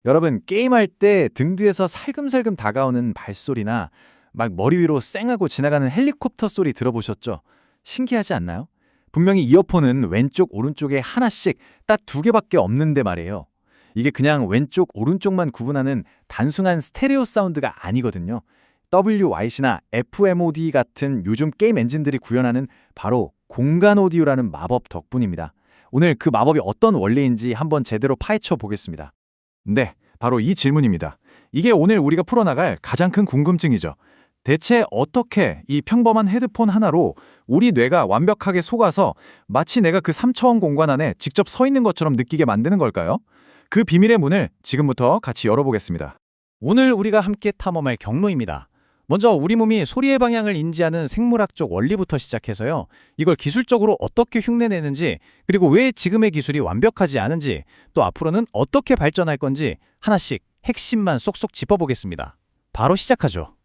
여러분, 게임할 때 등 뒤에서 살금살금 다가오는 발소리나 막 머리 위로 쌩하고 지나가는 헬리콥터 소리 들어보셨죠? 신기하지 않나요? 분명히 이어폰은 왼쪽, 오른쪽에 하나씩 딱 두 개밖에 없는데 말이에요. 이게 그냥 왼쪽, 오른쪽만 구분하는 단순한 스테레오 사운드가 아니거든요. WYC나 FMOD 같은 요즘 게임 엔진들이 구현하는 바로 공간 오디오라는 마법 덕분입니다. 오늘 그 마법이 어떤 원리인지 한번 제대로 파헤쳐 보겠습니다. 네, 바로 이 질문입니다. 이게 오늘 우리가 풀어나갈 가장 큰 궁금증이죠. 대체 어떻게 이 평범한 헤드폰 하나로 우리 뇌가 완벽하게 속아서 마치 내가 그 3차원 공간 안에 직접 서 있는 것처럼 느끼게 만드는 걸까요? 그 비밀의 문을 지금부터 같이 열어보겠습니다. 오늘 우리가 함께 탐험할 경로입니다. 먼저 우리 몸이 소리의 방향을 인지하는 생물학적 원리부터 시작해서요. 이걸 기술적으로 어떻게 흉내내는지, 그리고 왜 지금의 기술이 완벽하지 않은지, 또 앞으로는 어떻게 발전할 건지 하나씩 핵심만 쏙쏙 짚어보겠습니다. 바로 시작하죠.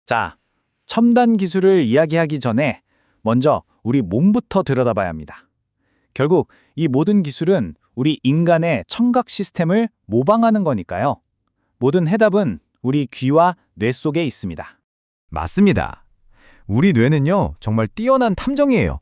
자, 첨단 기술을 이야기하기 전에 먼저 우리 몸부터 들여다봐야 합니다. 결국 이 모든 기술은 우리 인간의 청각 시스템을 모방하는 거니까요. 모든 해답은 우리 귀와 뇌 속에 있습니다. 맞습니다. 우리 뇌는요, 정말 뛰어난 탐정이에요.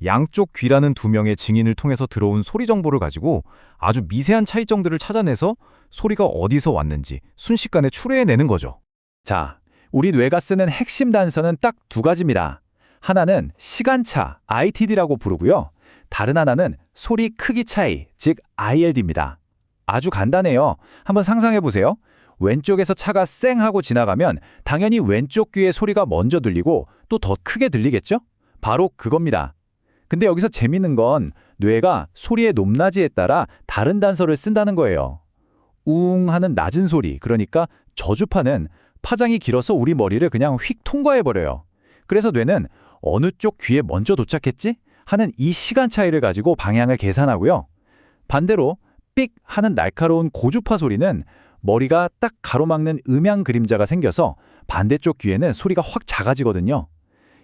양쪽 귀라는 두 명의 증인을 통해서 들어온 소리 정보를 가지고 아주 미세한 차이점들을 찾아내서 소리가 어디서 왔는지 순식간에 추려해내는 거죠. 자, 우리 뇌가 쓰는 핵심 단서는 딱 두 가지입니다. 하나는 시간차, ITD라고 부르고요. 다른 하나는 소리 크기 차이, 즉 ILD입니다. 아주 간단해요. 한번 상상해 보세요. 왼쪽에서 차가 쌩 하고 지나가면 당연히 왼쪽 귀에 소리가 먼저 들리고 또 더 크게 들리겠죠? 바로 그겁니다. 근데 여기서 재밌는 건 뇌가 소리의 높낮이에 따라 다른 단서를 쓴다는 거예요. 우웅 하는 낮은 소리, 그러니까 저주파는 파장이 길어서 우리 머리를 그냥 휙 통과해버려요. 그래서 뇌는 어느 쪽 귀에 먼저 도착했지? 하는 이 시간 차이를 가지고 방향을 계산하고요. 반대로 삑 하는 날카로운 고주파 소리는 머리가 딱 가로막는 음향 그림자가 생겨서 반대쪽 귀에는 소리가 확 작아지거든요.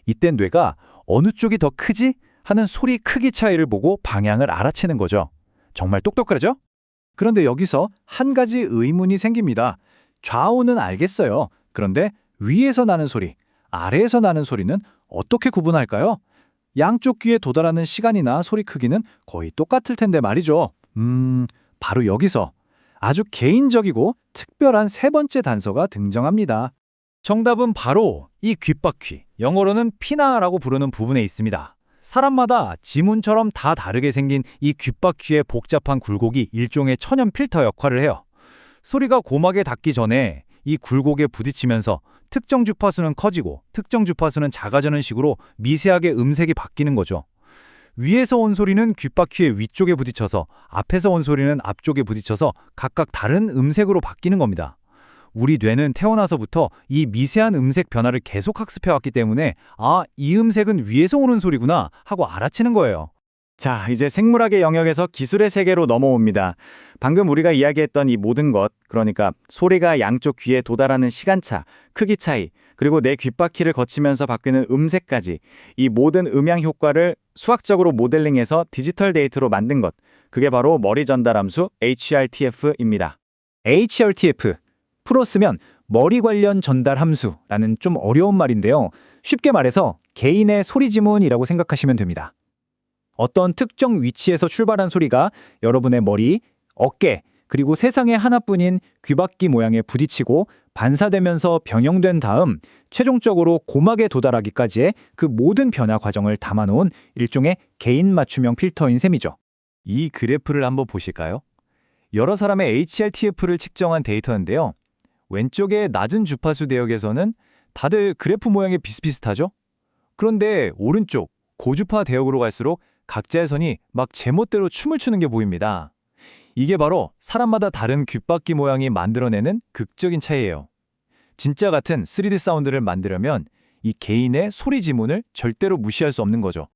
이땐 뇌가 어느 쪽이 더 크지? 하는 소리 크기 차이를 보고 방향을 알아채는 거죠. 정말 똑똑하죠? 그런데 여기서 한 가지 의문이 생깁니다. 좌우는 알겠어요. 그런데 위에서 나는 소리, 아래에서 나는 소리는 어떻게 구분할까요? 양쪽 귀에 도달하는 시간이나 소리 크기는 거의 똑같을 텐데 말이죠. 바로 여기서 아주 개인적이고 특별한 세 번째 단서가 등장합니다. 정답은 바로 이 귓바퀴, 영어로는 피나라고 부르는 부분에 있습니다. 사람마다 지문처럼 다 다르게 생긴 이 귓바퀴의 복잡한 굴곡이 일종의 천연 필터 역할을 해요. 소리가 고막에 닿기 전에 이 굴곡에 부딪히면서 특정 주파수는 커지고 특정 주파수는 작아지는 식으로 미세하게 음색이 바뀌는 거죠. 위에서 온 소리는 귓바퀴의 위쪽에 부딪혀서 앞에서 온 소리는 앞쪽에 부딪혀서 각각 다른 음색으로 바뀌는 겁니다. 우리 뇌는 태어나서부터 이 미세한 음색 변화를 계속 학습해왔기 때문에 이 음색은 위에서 오는 소리구나 하고 알아채는 거예요. 자, 이제 생물학의 영역에서 기술의 세계로 넘어옵니다. 방금 우리가 이야기했던 이 모든 것, 그러니까 소리가 양쪽 귀에 도달하는 시간차, 크기 차이, 그리고 내 귓바퀴를 거치면서 바뀌는 음색까지 이 모든 음향 효과를 수학적으로 모델링해서 디지털 데이터로 만든 것, 그게 바로 머리 전달 함수 HRTF입니다. HRTF, 풀어 쓰면 머리 관련 전달 함수라는 좀 어려운 말인데요. 쉽게 말해서 개인의 소리 지문이라고 생각하시면 됩니다. 어떤 특정 위치에서 출발한 소리가 여러분의 머리, 어깨, 그리고 세상에 하나뿐인 귀바퀴 모양에 부딪히고 반사되면서 변형된 다음 최종적으로 고막에 도달하기까지의 그 모든 변화 과정을 담아놓은 일종의 개인 맞춤형 필터인 셈이죠. 이 그래프를 한번 보실까요? 여러 사람의 HRTF를 측정한 데이터인데요. 왼쪽의 낮은 주파수 대역에서는 다들 그래프 모양이 비슷비슷하죠? 그런데 오른쪽 고주파 대역으로 갈수록 각자의 선이 막 제멋대로 춤을 추는 게 보입니다. 이게 바로 사람마다 다른 귓바퀴 모양이 만들어내는 극적인 차이예요. 진짜 같은 3D 사운드를 만들려면 이 개인의 소리 지문을 절대로 무시할 수 없는 거죠.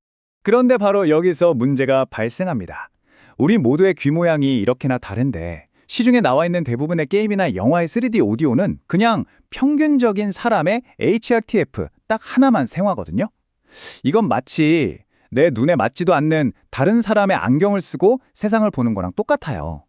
그런데 바로 여기서 문제가 발생합니다. 우리 모두의 귀 모양이 이렇게나 다른데 시중에 나와 있는 대부분의 게임이나 영화의 3D 오디오는 그냥 평균적인 사람의 HRTF 딱 하나만 생화거든요. 이건 마치 내 눈에 맞지도 않는 다른 사람의 안경을 쓰고 세상을 보는 거랑 똑같아요.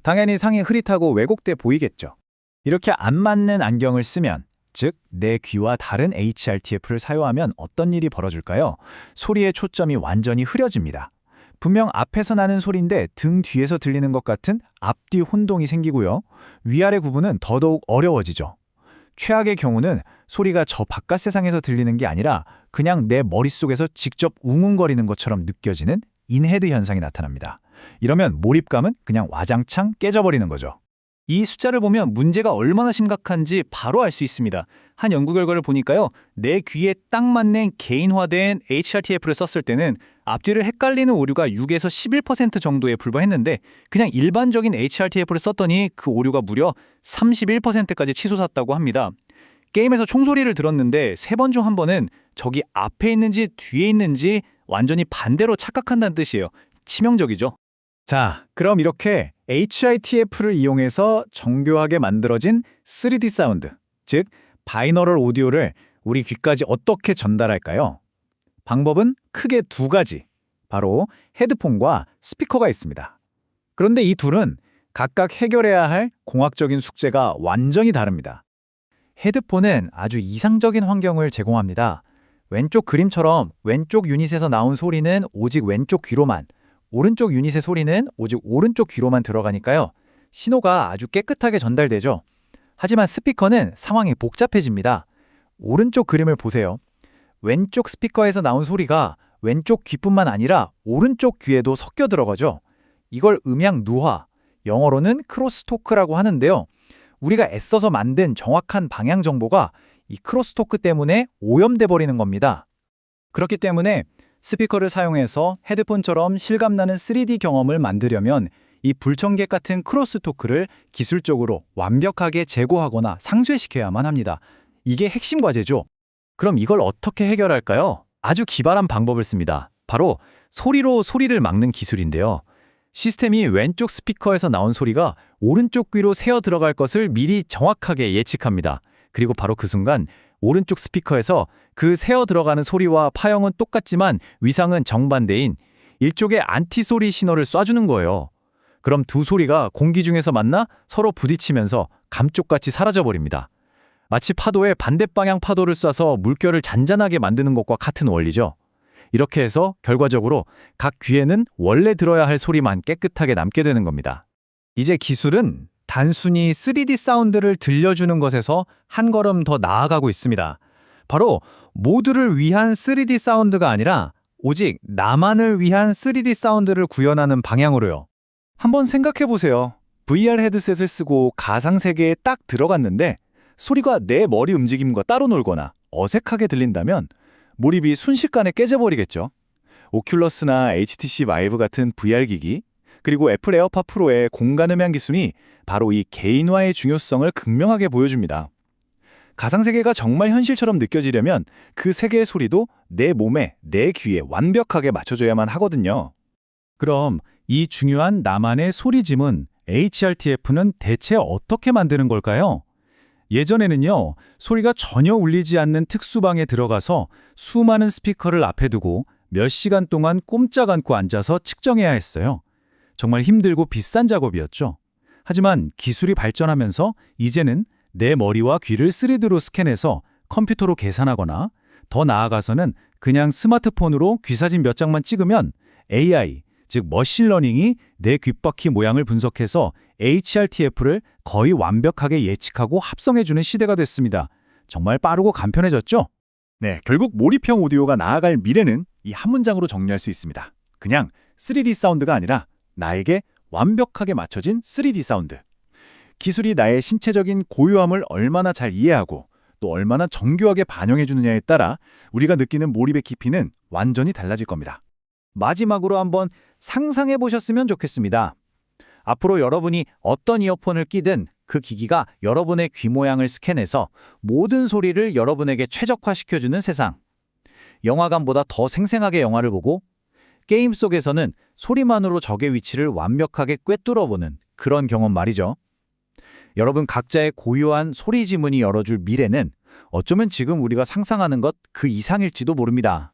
당연히 상이 흐릿하고 왜곡돼 보이겠죠. 이렇게 안 맞는 안경을 쓰면, 즉 내 귀와 다른 HRTF를 사용하면 어떤 일이 벌어질까요? 소리의 초점이 완전히 흐려집니다. 분명 앞에서 나는 소리인데 등 뒤에서 들리는 것 같은 앞뒤 혼동이 생기고요. 위아래 구분은 더더욱 어려워지죠. 최악의 경우는 소리가 저 바깥 세상에서 들리는 게 아니라 그냥 내 머릿속에서 직접 웅웅거리는 것처럼 느껴지는 인헤드 현상이 나타납니다. 이러면 몰입감은 그냥 와장창 깨져버리는 거죠. 이 숫자를 보면 문제가 얼마나 심각한지 바로 알 수 있습니다. 한 연구 결과를 보니까요. 내 귀에 딱 맞는 개인화된 HRTF를 썼을 때는 앞뒤를 헷갈리는 오류가 6에서 11% 정도에 불과했는데 그냥 일반적인 HRTF를 썼더니 그 오류가 무려 31%까지 치솟았다고 합니다. 게임에서 총소리를 들었는데 3번 중 1번은 저기 앞에 있는지 뒤에 있는지 완전히 반대로 착각한다는 뜻이에요. 치명적이죠. 자, 그럼 이렇게 HITF를 이용해서 정교하게 만들어진 3D 사운드, 즉 바이너럴 오디오를 우리 귀까지 어떻게 전달할까요? 방법은 크게 2가지, 바로 헤드폰과 스피커가 있습니다. 그런데 이 둘은 각각 해결해야 할 공학적인 숙제가 완전히 다릅니다. 헤드폰은 아주 이상적인 환경을 제공합니다. 왼쪽 그림처럼 왼쪽 유닛에서 나온 소리는 오직 왼쪽 귀로만, 오른쪽 유닛의 소리는 오직 오른쪽 귀로만 들어가니까요. 신호가 아주 깨끗하게 전달되죠. 하지만 스피커는 상황이 복잡해집니다. 오른쪽 그림을 보세요. 왼쪽 스피커에서 나온 소리가 왼쪽 귀뿐만 아니라 오른쪽 귀에도 섞여 들어가죠. 이걸 음향 누화, 영어로는 크로스토크라고 하는데요. 우리가 애써서 만든 정확한 방향 정보가 이 크로스토크 때문에 오염돼 버리는 겁니다. 그렇기 때문에 스피커를 사용해서 헤드폰처럼 실감나는 3D 경험을 만들려면 이 불청객 같은 크로스토크를 기술적으로 완벽하게 제거하거나 상쇄시켜야만 합니다. 이게 핵심 과제죠. 그럼 이걸 어떻게 해결할까요? 아주 기발한 방법을 씁니다. 바로 소리로 소리를 막는 기술인데요. 시스템이 왼쪽 스피커에서 나온 소리가 오른쪽 귀로 새어 들어갈 것을 미리 정확하게 예측합니다. 그리고 바로 그 순간 오른쪽 스피커에서 그 새어 들어가는 소리와 파형은 똑같지만 위상은 정반대인 일종의 안티소리 신호를 쏴주는 거예요. 그럼 두 소리가 공기 중에서 만나 서로 부딪히면서 감쪽같이 사라져버립니다. 마치 파도에 반대방향 파도를 쏴서 물결을 잔잔하게 만드는 것과 같은 원리죠. 이렇게 해서 결과적으로 각 귀에는 원래 들어야 할 소리만 깨끗하게 남게 되는 겁니다. 이제 기술은 단순히 3D 사운드를 들려주는 것에서 한 걸음 더 나아가고 있습니다. 바로 모두를 위한 3D 사운드가 아니라 오직 나만을 위한 3D 사운드를 구현하는 방향으로요. 한번 생각해보세요. VR 헤드셋을 쓰고 가상세계에 딱 들어갔는데 소리가 내 머리 움직임과 따로 놀거나 어색하게 들린다면 몰입이 순식간에 깨져버리겠죠. 오큘러스나 HTC 바이브 같은 VR기기, 그리고 애플 에어팟 프로의 공간 음향 기술이 바로 이 개인화의 중요성을 극명하게 보여줍니다. 가상세계가 정말 현실처럼 느껴지려면 그 세계의 소리도 내 몸에, 내 귀에 완벽하게 맞춰줘야만 하거든요. 그럼 이 중요한 나만의 소리짐은 HRTF는 대체 어떻게 만드는 걸까요? 예전에는요, 소리가 전혀 울리지 않는 특수방에 들어가서 수많은 스피커를 앞에 두고 몇 시간 동안 꼼짝 않고 앉아서 측정해야 했어요. 정말 힘들고 비싼 작업이었죠. 하지만 기술이 발전하면서 이제는 내 머리와 귀를 3D로 스캔해서 컴퓨터로 계산하거나 더 나아가서는 그냥 스마트폰으로 귀사진 몇 장만 찍으면 AI, 즉 머신러닝이 내 귓바퀴 모양을 분석해서 HRTF를 거의 완벽하게 예측하고 합성해주는 시대가 됐습니다. 정말 빠르고 간편해졌죠? 네, 결국 몰입형 오디오가 나아갈 미래는 이 한 문장으로 정리할 수 있습니다. 그냥 3D 사운드가 아니라 나에게 완벽하게 맞춰진 3D 사운드. 기술이 나의 신체적인 고유함을 얼마나 잘 이해하고 또 얼마나 정교하게 반영해주느냐에 따라 우리가 느끼는 몰입의 깊이는 완전히 달라질 겁니다. 마지막으로 한번 상상해 보셨으면 좋겠습니다. 앞으로 여러분이 어떤 이어폰을 끼든 그 기기가 여러분의 귀 모양을 스캔해서 모든 소리를 여러분에게 최적화시켜주는 세상. 영화관보다 더 생생하게 영화를 보고 게임 속에서는 소리만으로 적의 위치를 완벽하게 꿰뚫어보는 그런 경험 말이죠. 여러분 각자의 고유한 소리 지문이 열어줄 미래는 어쩌면 지금 우리가 상상하는 것 그 이상일지도 모릅니다.